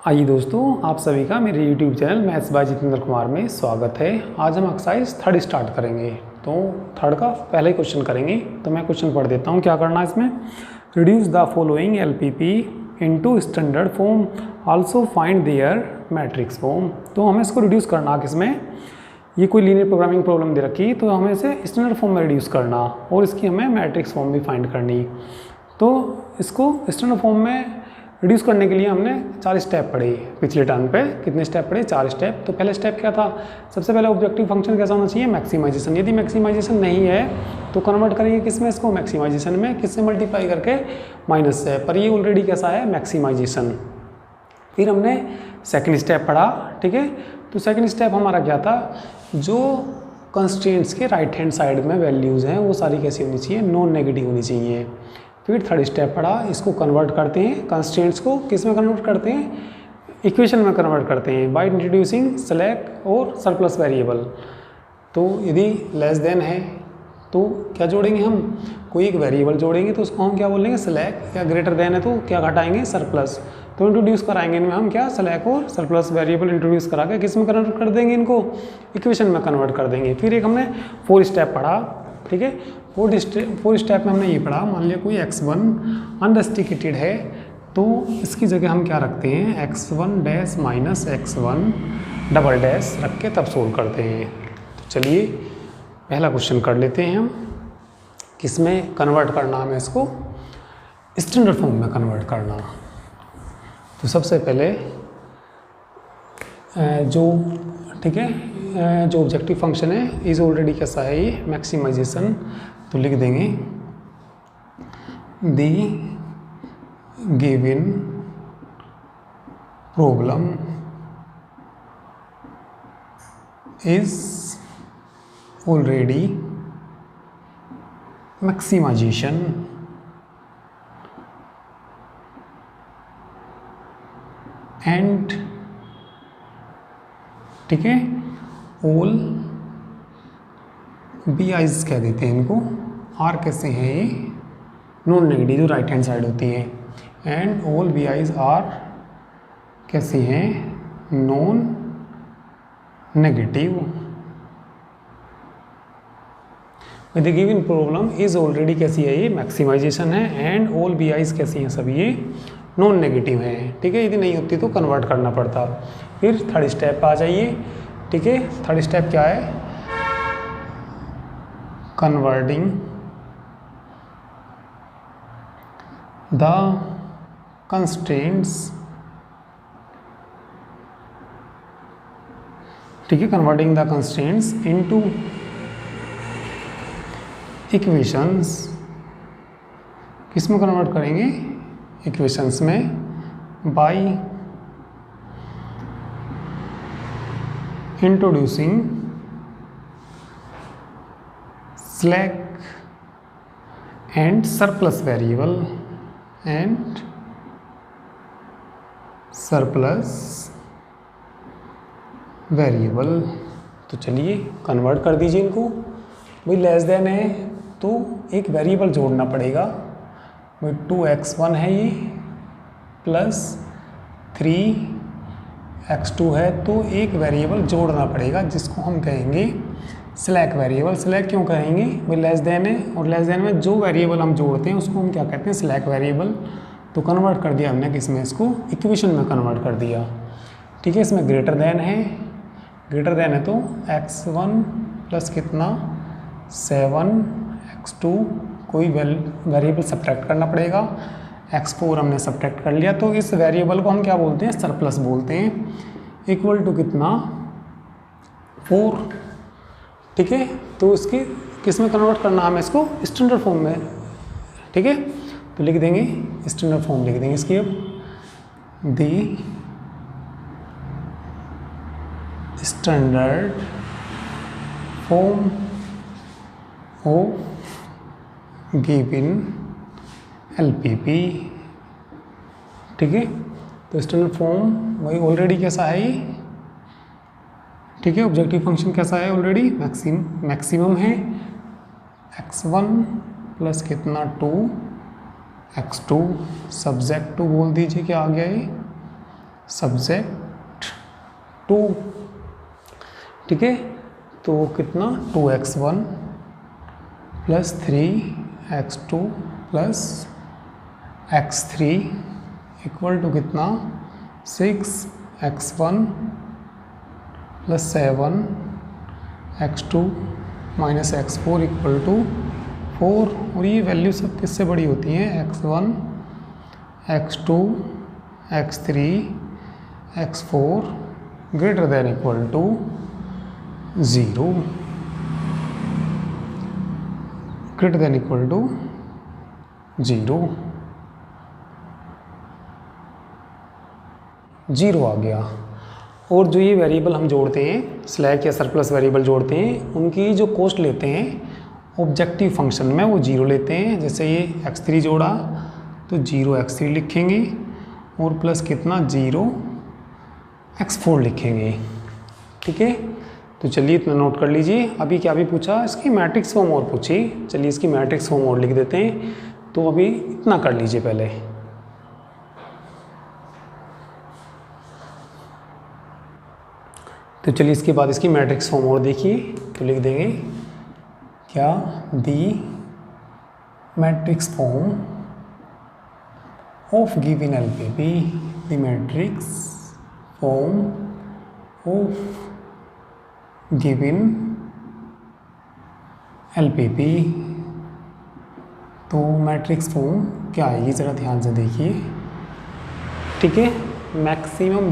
आइए दोस्तों, आप सभी का मेरे YouTube channel maths by Jitendra Kumar में स्वागत है। आज हम एक्सरसाइज 3 स्टार्ट करेंगे। तो 3 का पहला ही क्वेश्चन करेंगे। तो मैं क्वेश्चन पढ़ देता हूँ क्या करना है इसमें। Reduce the following LPP into standard form, also find their matrix form. तो हमें इसको रिड्यूस करना किसमें, ये कोई लीनियर प्रोग्रामिंग प्रॉब्लम दे रखी तो हमें इसे स्टैंडर्ड फॉर्म में रिड्यूस करना और इसकी हमें मैट्रिक्स फॉर्म भी फाइंड करनी। तो इसको स्टैंडर्ड फॉर्म में रिड्यूस करने के लिए हमने 4 स्टेप पढ़े पिछले टर्म पे। कितने स्टेप पढ़े? 4 स्टेप। तो पहला स्टेप क्या था? सबसे पहले ऑब्जेक्टिव फंक्शन कैसा होना चाहिए? मैक्सिमाइजेशन। यदि मैक्सिमाइजेशन नहीं है तो कन्वर्ट करेंगे किसमें इसको? मैक्सिमाइजेशन में। किससे मल्टीप्लाई करके? माइनस से। पर ये ऑलरेडी कैसा है? मैक्सिमाइजेशन। फिर हमने सेकेंड स्टेप पढ़ा, ठीक है। तो सेकेंड स्टेप हमारा क्या था? जो कंस्ट्रेंट्स के राइट हैंड साइड में वैल्यूज़ हैं वो सारी कैसी होनी चाहिए? नॉन नेगेटिव होनी चाहिए। फिर थर्ड स्टेप पढ़ा, इसको कन्वर्ट करते हैं, कंस्ट्रेंट्स को किस में कन्वर्ट करते हैं? इक्वेशन में कन्वर्ट करते हैं बाय इंट्रोड्यूसिंग स्लैक और सरप्लस वेरिएबल। तो यदि लेस देन है तो क्या जोड़ेंगे हम? कोई एक वेरिएबल जोड़ेंगे तो उसको हम क्या बोलेंगे? स्लैक। या ग्रेटर देन है तो क्या घटाएंगे? सरप्लस। तो इंट्रोड्यूस कराएंगे इनमें हम क्या? स्लैक और सरप्लस वेरिएबल इंट्रोड्यूस करा के किस में कन्वर्ट कर देंगे? इनको इक्वेशन में कन्वर्ट कर देंगे। फिर एक हमने 4 स्टेप पढ़ा, ठीक है। 4 स्टेप में हमने ये पढ़ा, मान लिया कोई x1 अनरेस्ट्रिक्टेड है तो इसकी जगह हम क्या रखते हैं? x1 dash minus x1 double dash रख के तब सोल्व करते हैं। तो चलिए पहला क्वेश्चन कर लेते हैं हम। किस में कन्वर्ट करना हमें इसको? स्टैंडर्ड फॉर्म में कन्वर्ट करना। तो सबसे पहले ठीक है, जो ऑब्जेक्टिव फंक्शन है इज ऑलरेडी कैसा है? ये मैक्सिमाइजेशन। तो लिख देंगे the given problem is already maximization and, ठीक है, ऑल बी आइज कह देते हैं इनको। आर कैसे हैं? ये नॉन नेगेटिव जो राइट हैंड साइड होती है। And all B I's are कैसे हैं? Non negative. With the given problem is already कैसी है? ये मैक्सिमाइजेशन है। एंड ऑल बी आइज कैसी हैं? सभी ये नॉन नेगेटिव है, ठीक है। यदि नहीं होती तो कन्वर्ट करना पड़ता। फिर थर्ड स्टेप पे आ जाइए, ठीक है। थर्ड स्टेप क्या है? कन्वर्टिंग द कंस्ट्रेंट्स, ठीक है, converting the constraints into equations. किस में कन्वर्ट करेंगे? इक्वेशंस में by introducing slack and surplus variable and surplus variable. तो चलिए कन्वर्ट कर दीजिए इनको। भाई लेस देन है तो एक वेरिएबल जोड़ना पड़ेगा। भाई 2x1 है ये प्लस 3x2 है तो एक वेरिएबल जोड़ना पड़ेगा जिसको हम कहेंगे स्लैक वेरिएबल। स्लैक क्यों कहेंगे? भाई लेस देन है और लेस देन में जो वेरिएबल हम जोड़ते हैं उसको हम क्या कहते हैं? Slack variable. तो कन्वर्ट कर दिया हमने किसमें? इसको इक्वेशन में कन्वर्ट कर दिया, ठीक है। इसमें ग्रेटर देन है, ग्रेटर देन है तो x1 प्लस कितना 7x2 कोई वेरिएबल सब्ट्रैक्ट करना पड़ेगा। x4 हमने सब्ट्रैक्ट कर लिया तो इस वेरिएबल को हम क्या बोलते हैं? सरप्लस बोलते हैं। इक्वल टू कितना 4, ठीक है। तो इसकी किस में कन्वर्ट करना हमें? इसको स्टैंडर्ड फॉर्म में, ठीक है। तो लिख देंगे स्टैंडर्ड फॉर्म, लिख देंगे इसकी। अब दी standard form of given LPP, ठीक है। तो स्टैंडर्ड फॉर्म वही ऑलरेडी कैसा है ये, ठीक है। ऑब्जेक्टिव फंक्शन कैसा है? ऑलरेडी मैक्सिमम है। x1 प्लस कितना 2 x2 सब्जेक्ट टू बोल दीजिए क्या आ गया ये सब्जेक्ट 2, ठीक है। तो कितना 2x1 plus 3x2 plus x3 equal to कितना 6x1 plus 7x2 minus x4 equal to 4। और ये वैल्यू सब किससे बड़ी होती हैं, x1 x2 x3 x4 greater than equal to 0, greater than equal to 0, 0 आ गया। और जो ये वेरिएबल हम जोड़ते हैं, स्लैक या सरप्लस वेरिएबल जोड़ते हैं, उनकी जो कॉस्ट लेते हैं ऑब्जेक्टिव फंक्शन में वो 0 लेते हैं। जैसे ये x3 जोड़ा तो 0 x3 लिखेंगे और प्लस कितना 0 x4 लिखेंगे, ठीक है। तो चलिए इतना नोट कर लीजिए। अभी क्या भी पूछा, इसकी मैट्रिक्स फॉर्म और पूछी, चलिए इसकी मैट्रिक्स फॉर्म और लिख देते हैं। तो अभी इतना कर लीजिए पहले। तो चलिए इसके बाद इसकी मैट्रिक्स फॉर्म और देखिए। तो लिख देंगे क्या, दी matrix form of given LPP, the matrix form of given LPP. तो मैट्रिक्स फॉर्म क्या आएगी ज़रा ध्यान से देखिए, ठीक है। मैक्सिमम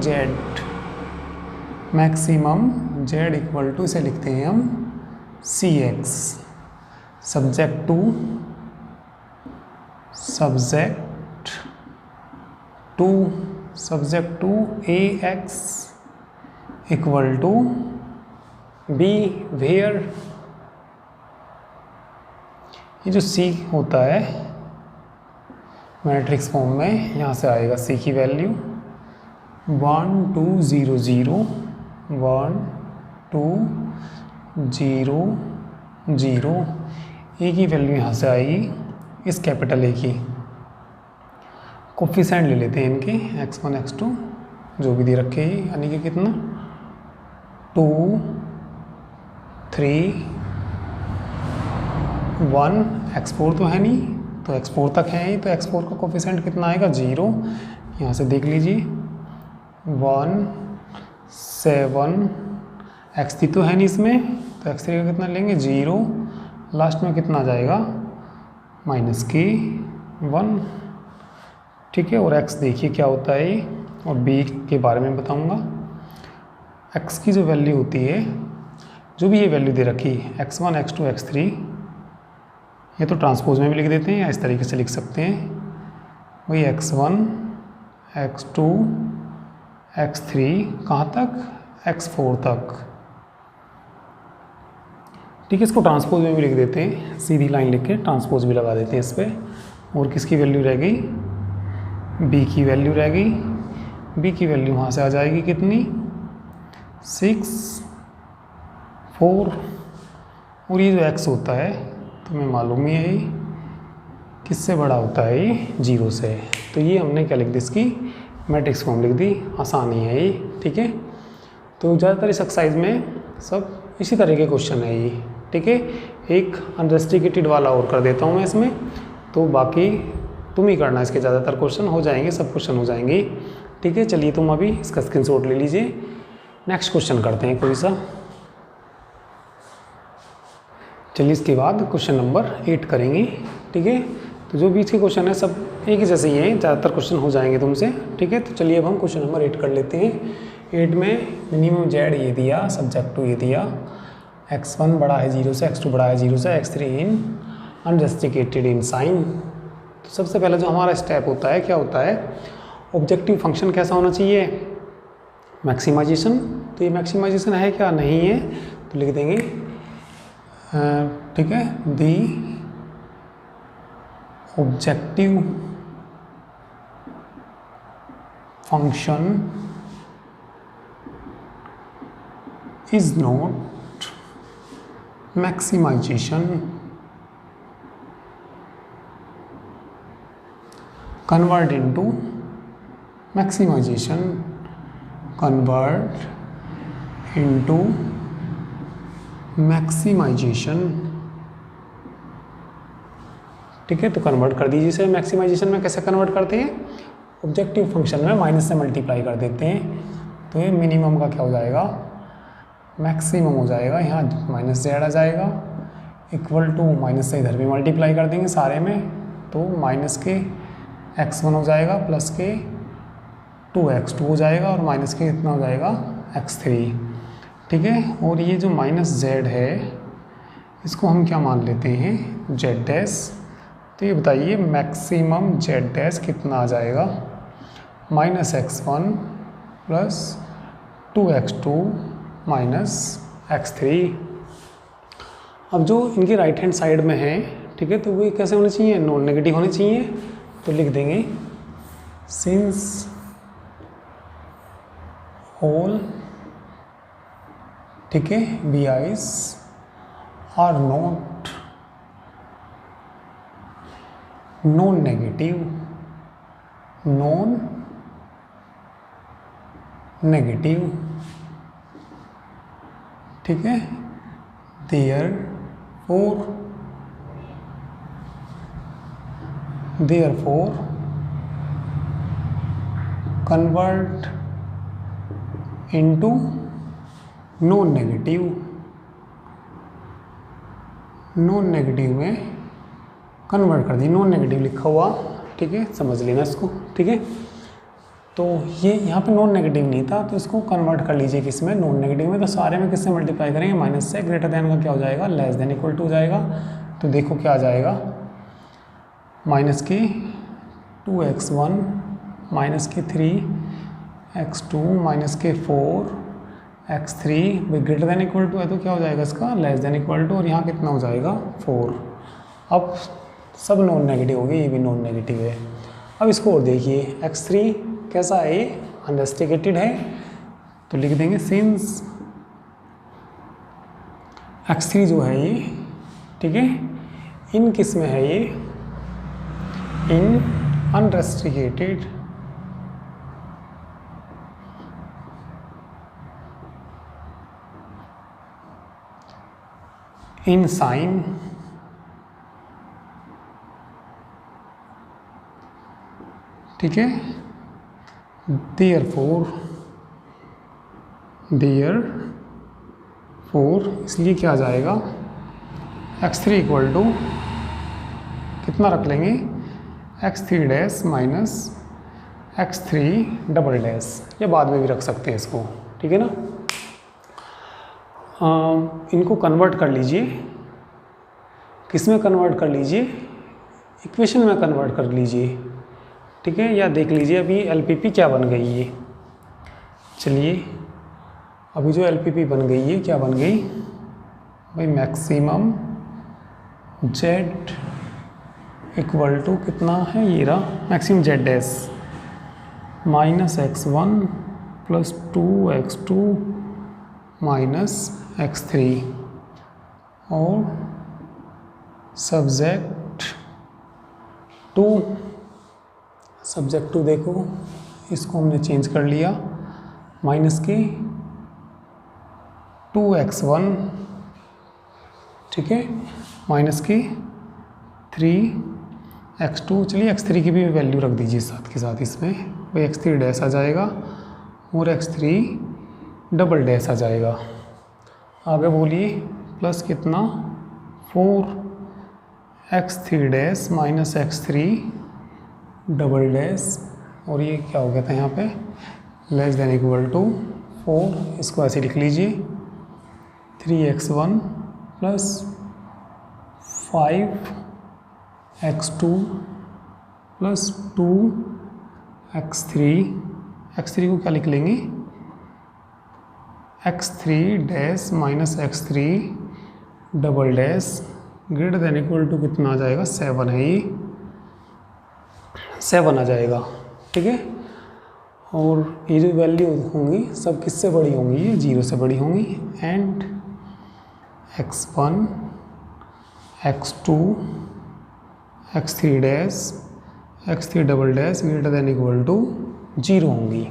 जेड इक्वल टू, इसे लिखते हैं हम CX, subject to AX equal to B where, ये जो C होता है मैट्रिक्स फॉर्म में, यहाँ से आएगा C की वैल्यू 1 2 0 0 1 2 0 0। ए की वैल्यू यहाँ से आएगी इस कैपिटल ए की। कोफिशिएंट ले लेते हैं इनके, x1 x2 जो भी दे रखे हैं, यानी कि कितना 2 3 1, x4 तो है नहीं, तो x4 तक है ही, तो x4 का कोफिशिएंट कितना आएगा 0। यहाँ से देख लीजिए 1 7, x3 तो है नहीं इसमें, तो x3 का कितना लेंगे 0, लास्ट में कितना आ जाएगा -1, ठीक है। और x देखिए क्या होता है, और b के बारे में बताऊंगा। x की जो वैल्यू होती है, जो भी ये वैल्यू दे रखी x1 x2 x3, ये तो ट्रांसपोज में भी लिख देते हैं या इस तरीके से लिख सकते हैं, वही x1 x2 x3 कहाँ तक, x4 तक, ठीक है। इसको ट्रांसपोज में भी लिख देते हैं, सीधी लाइन लिख के ट्रांसपोज भी लगा देते हैं इस पर। और किसकी वैल्यू रह गई, b की वैल्यू रह गई। b की वैल्यू वहाँ से आ जाएगी कितनी 6 4। और ये जो x होता है तुम्हें मालूम ही है किससे बड़ा होता है, ये 0 से। तो ये हमने क्या लिख दी, इसकी मैट्रिक्स फॉर्म लिख दी, आसानी है ये, ठीक है। तो ज़्यादातर इस एक्सरसाइज में सब इसी तरह के क्वेश्चन है ये, ठीक है। एक अनरेस्ट्रिक्टेड वाला और कर देता हूँ मैं इसमें, तो बाकी तुम ही करना, इसके ज़्यादातर क्वेश्चन हो जाएंगे, सब क्वेश्चन हो जाएंगे, ठीक है। चलिए तुम अभी इसका स्क्रीनशॉट ले लीजिए। नेक्स्ट क्वेश्चन करते हैं कोई सा। चलिए इसके बाद क्वेश्चन नंबर 8 करेंगे, ठीक है। तो जो बीच के क्वेश्चन है सब एक ही जैसे ही हैं, ज़्यादातर क्वेश्चन हो जाएंगे तुमसे, ठीक है। तो चलिए अब हम क्वेश्चन नंबर 8 कर लेते हैं। 8 में मिनिमम जेड ये दिया, सब्जेक्ट 2 ये दिया, x1 बड़ा है 0 से, x2 बड़ा है 0 से, x3 इन अनरेस्ट्रिक्टेड इन साइन। तो सबसे पहले जो हमारा स्टेप होता है, क्या होता है, ऑब्जेक्टिव फंक्शन कैसा होना चाहिए, मैक्सिमाइजेशन। तो ये मैक्सिमाइजेशन है क्या, नहीं है, तो लिख देंगे, ठीक है, the objective function is not maximization, convert into maximization। Convert into maximization. ठीक है, तो कन्वर्ट कर दीजिए इसे मैक्सिमाइजेशन में। कैसे कन्वर्ट करते हैं, ऑब्जेक्टिव फंक्शन में माइनस से मल्टीप्लाई कर देते हैं, तो ये मिनिमम का क्या हो जाएगा, मैक्सिमम हो जाएगा। यहाँ माइनस जेड आ जाएगा इक्वल टू माइनस से इधर भी मल्टीप्लाई कर देंगे सारे में, तो माइनस के x1 हो जाएगा प्लस के 2x2 हो जाएगा और माइनस के कितना हो जाएगा x3। ठीक है, और ये जो माइनस जेड है इसको हम क्या मान लेते हैं, जेड डैश। तो ये बताइए मैक्सिमम जेड डैश कितना आ जाएगा, minus x1 plus 2x2 minus x3। अब जो इनकी राइट हैंड साइड में है, ठीक है, तो वो कैसे होने चाहिए, नॉन नेगेटिव होने चाहिए। तो लिख देंगे सिंस ऑल, ठीक है, bi's are not non negative, non negative, ठीक है, therefore convert into non negative. Non negative में कन्वर्ट कर दी, नॉन नेगेटिव लिखा हुआ, ठीक है, समझ लेना इसको। ठीक है, तो ये यहाँ पे नॉन नेगेटिव नहीं था, तो इसको कन्वर्ट कर लीजिए किसमें, नॉन नेगेटिव में। तो सारे में किससे मल्टीप्लाई करेंगे, माइनस से। ग्रेटर देन का क्या हो जाएगा, लेस देन इक्वल टू हो जाएगा। तो देखो क्या आ जाएगा, माइनस के 2x1 माइनस के 3x2 माइनस के 4x3, भाई ग्रेटर देन इक्वल टू है तो क्या हो जाएगा इसका, लेस देन इक्वल टू, और यहाँ कितना हो जाएगा 4। अब सब नॉन नेगेटिव हो गए, ये भी नॉन नेगेटिव है। अब इसको और देखिए, x3 कैसा है, ये अनरेस्ट्रिकेटेड है, तो लिख देंगे सिंस x3 जो है ये, ठीक है, इन किस में है, ये इन अनरेस्ट्रिकेटेड, इन साइन, ठीक है, therefore इसलिए क्या आ जाएगा, x3 इक्वल टू कितना रख लेंगे, x3 dash minus x3 double dash, या बाद में भी रख सकते हैं इसको। ठीक है ना, इनको कन्वर्ट कर लीजिए, किस में कन्वर्ट कर लीजिए, इक्वेशन में कन्वर्ट कर लीजिए। ठीक है, या देख लीजिए अभी एलपीपी क्या बन गई है। चलिए अभी जो एलपीपी बन गई है, क्या बन गई भाई, मैक्सिमम जेड इक्वल टू कितना है, ये रहा maximum Z dash minus x1 plus 2x2 minus x3 और सब्जेक्ट टू देखो, इसको हमने चेंज कर लिया, माइनस के 2x1, ठीक है, माइनस के 3x2। चलिए x3 की भी वैल्यू रख दीजिए साथ के साथ इसमें, भाई x3 डैश आ जाएगा और x3 डबल डैश आ जाएगा। आगे बोलिए, प्लस कितना 4x3 dash minus x3 double dash, और ये क्या हो गया था यहाँ पे, लेस देन इक्वल टू 4। इसको ऐसे लिख लीजिए, 3x1 plus 5x2 plus 2x3, x3 को क्या लिख लेंगे, x3 dash minus x3 double dash greater than equal to कितना आ जाएगा, 7 है, ये 7 आ जाएगा। ठीक है, और ये जो वैल्यू होंगी सब किससे बड़ी होंगी, ये 0 से बड़ी होंगी। And x1 x2 x3 dash x3 double dash greater than equal to 0 होंगी।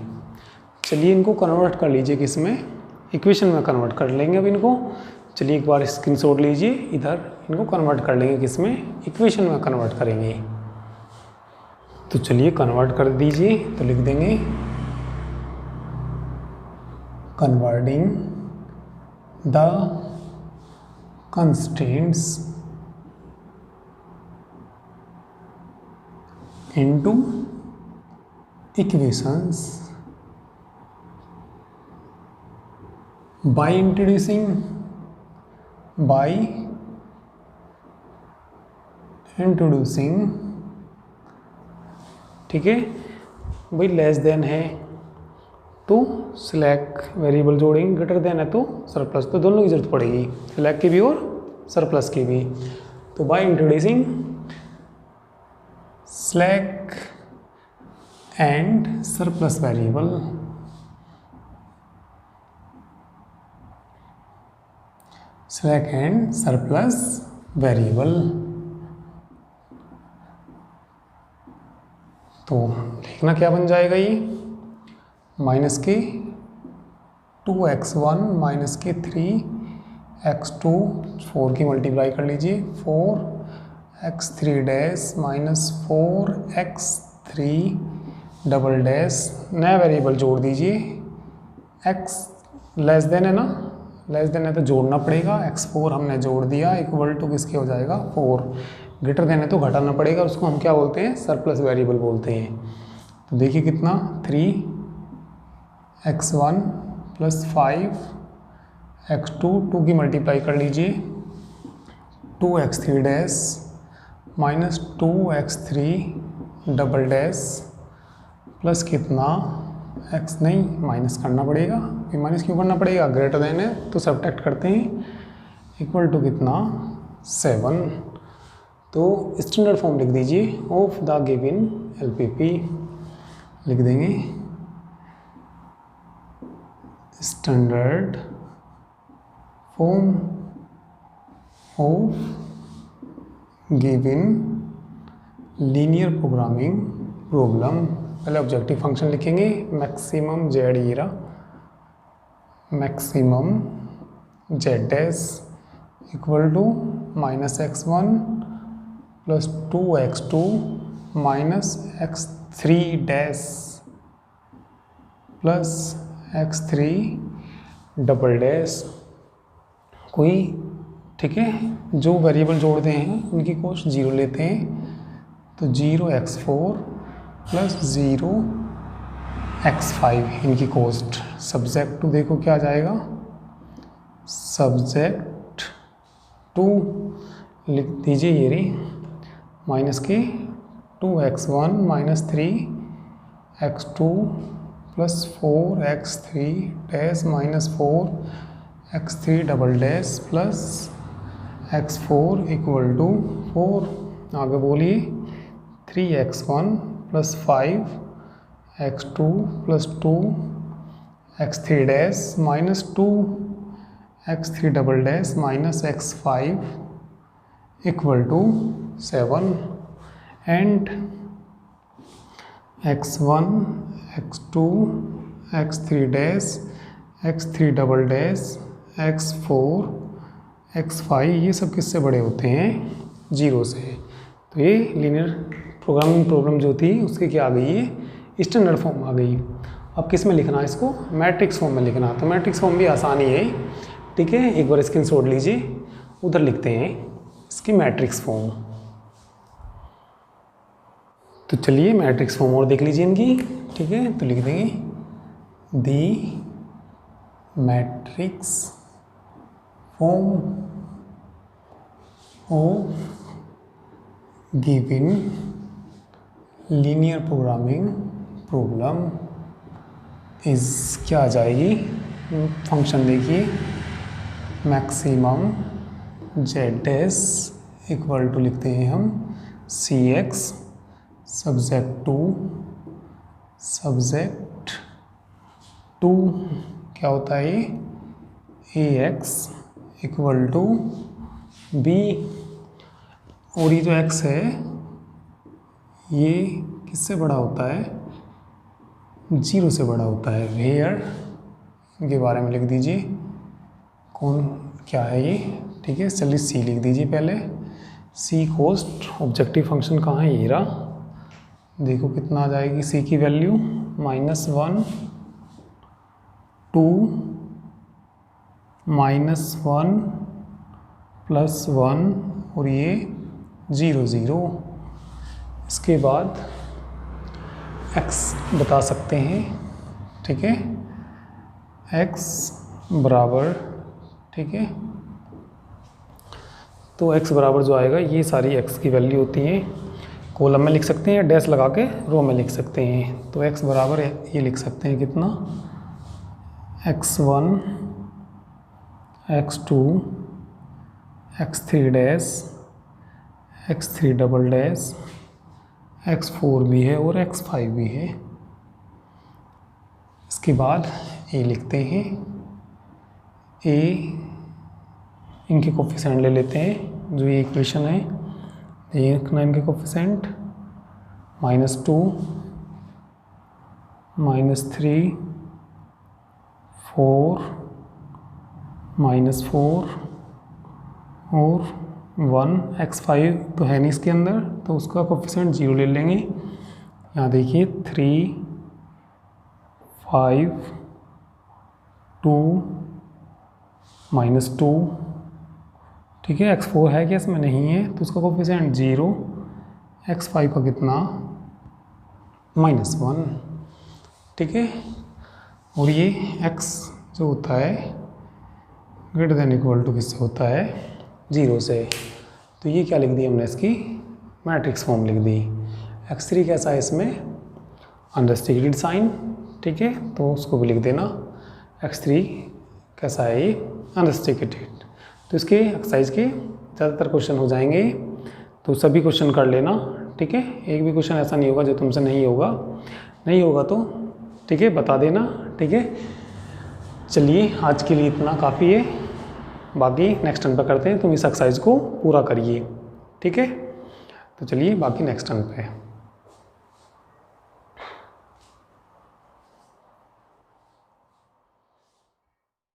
चलिए इनको कन्वर्ट कर लीजिए, किस में, इक्वेशन में कन्वर्ट कर लेंगे अब इनको। चलिए एक बार स्क्रीनशॉट लीजिए, इधर इनको कन्वर्ट कर लेंगे, किस में, इक्वेशन में कन्वर्ट करेंगे। तो चलिए कन्वर्ट कर दीजिए, तो लिख देंगे converting the constraints into equations by introducing ठीक है भाई, लेस देन है तो स्लैक वेरिएबल जोड़ेंगे, ग्रेटर देन है तो सरप्लस, तो दोनों की जरूरत पड़ेगी, स्लैक की भी और सरप्लस की भी। तो by introducing slack and surplus variable, slack and surplus variable, तो लिखना क्या बन जाएगा ये, माइनस के 2x1 माइनस के 3x2, 4 की मल्टीप्लाई कर लीजिए, 4x3 dash minus 4x3 double dash, नया वेरिएबल जोड़ दीजिए, x लेस देन है ना, लेस देन है तो जोड़ना पड़ेगा, x4 हमने जोड़ दिया, इक्वल टू किसके हो जाएगा 4, ग्रेटर देन है तो घटाना पड़ेगा, उसको हम क्या बोलते हैं, सरप्लस वेरिएबल बोलते हैं। तो देखिए कितना 3x1 प्लस 5x2, 2 की मल्टीप्लाई कर लीजिए, 2x3 dash minus 2x3 double dash plus कितना x, नहीं माइनस करना पड़ेगा, ये माइनस क्यों करना पड़ेगा, ग्रेटर देन है तो सब्ट्रैक्ट करते हैं, इक्वल टू कितना 7। तो स्टैंडर्ड फॉर्म लिख दीजिए ऑफ द गिवन एलपीपी, लिख देंगे standard form of given linear programming problem. पहले ऑब्जेक्टिव फंक्शन लिखेंगे, मैक्सिमम जेड ईरा, maximum Z dash equal to minus x1 plus 2x2 minus x3 dash plus x3 double dash, कोई ठीक है, जो variable जोड़ते हैं उनकी कॉस्ट 0 लेते हैं, तो 0x4 प्लस 0x5 इनकी कॉस्ट, सब्जेक्ट टू देखो क्या आ जाएगा, सब्जेक्ट टू लिख दीजिए ये रही, माइनस के 2x1 minus 3x2 plus 4x3 dash minus 4x3 double dash plus x4 equal to 4, आगे बोलिए 3x1 plus 5x2 plus 2x3 dash minus 2x3 double dash minus x5 equal to 7 and x1 x2 x3 dash x3 double dash x4 x5 ये सब किससे बड़े होते हैं, 0 से। तो ये लीनियर प्रोग्रामिंग प्रॉब्लम जो थी उसकी क्या आ गई है, स्टैंडर्ड फॉर्म आ गई। अब किस में लिखना है इसको, मैट्रिक्स फॉर्म में लिखना। तो मैट्रिक्स फॉर्म भी आसानी है, ठीक है, एक बार स्क्रीनशॉट लीजिए, उधर लिखते हैं इसकी मैट्रिक्स फॉर्म। तो चलिए मैट्रिक्स फॉर्म और देख लीजिए इनकी, ठीक है, तो लिख देंगे the matrix form of given linear programming problem is, क्या आ जाएगी, फंक्शन देखिए maximum Z is equal to लिखते हैं हम सी एक्स सब्जेक्ट टू क्या होता है ये, ए एक्स इक्वल टू बी, और ये जो x है ये किससे बड़ा होता है, 0 से बड़ा होता है। वेयर, इनके बारे में लिख दीजिए कौन क्या है ये, ठीक है। चलिए सी लिख दीजिए पहले। सी कॉस्ट ऑब्जेक्टिव फंक्शन कहाँ है, ये रहा। देखो कितना आ जाएगी सी की वैल्यू, -1 2 -1 +1 और ये 0 0। इसके बाद x बता सकते हैं, ठीक है। x बराबर, ठीक है, तो x बराबर जो आएगा ये सारी x की वैल्यू होती है। कॉलम में लिख सकते हैं या डैश लगा के रो में लिख सकते हैं। तो x बराबर ये लिख सकते हैं कितना, x1 x2 x3 dash x3 double dash x4 भी है और x5 भी है। इसके बाद a लिखते हैं। a इनके कोफिशिएंट ले लेते हैं, जो ये इक्वेशन है ये रखना इनके कोफिशिएंट, -2 -3 4 -4 और 1। x5 तो है नहीं इसके अंदर, तो उसका कोफिशिएंट 0 ले लेंगे। यहाँ देखिए 3 5 2 -2, ठीक है। x4 है क्या इसमें, नहीं है, तो उसका कोफिशिएंट 0। x5 का कितना, -1, ठीक है। और ये x जो होता है ग्रेटर देन इक्वल टू किससे होता है, 0 से। तो ये क्या लिख दी हमने, इसकी मैट्रिक्स फॉर्म लिख दी। x3 कैसा है इसमें, अनरेस्ट्रिक्टेड साइन, ठीक है, तो उसको भी लिख देना। x3 कैसा है ये, अनरेस्ट्रिक्टेड। तो इसके एक्सरसाइज के ज़्यादातर क्वेश्चन हो जाएंगे, तो सभी क्वेश्चन कर लेना, ठीक है। एक भी क्वेश्चन ऐसा नहीं होगा जो तुमसे नहीं होगा तो ठीक है बता देना, ठीक है। चलिए आज के लिए इतना काफ़ी है, बाकी नेक्स्ट टर्न पर करते हैं। तुम इस एक्सरसाइज को पूरा करिए, ठीक है। तो चलिए बाकी नेक्स्ट टर्न पे।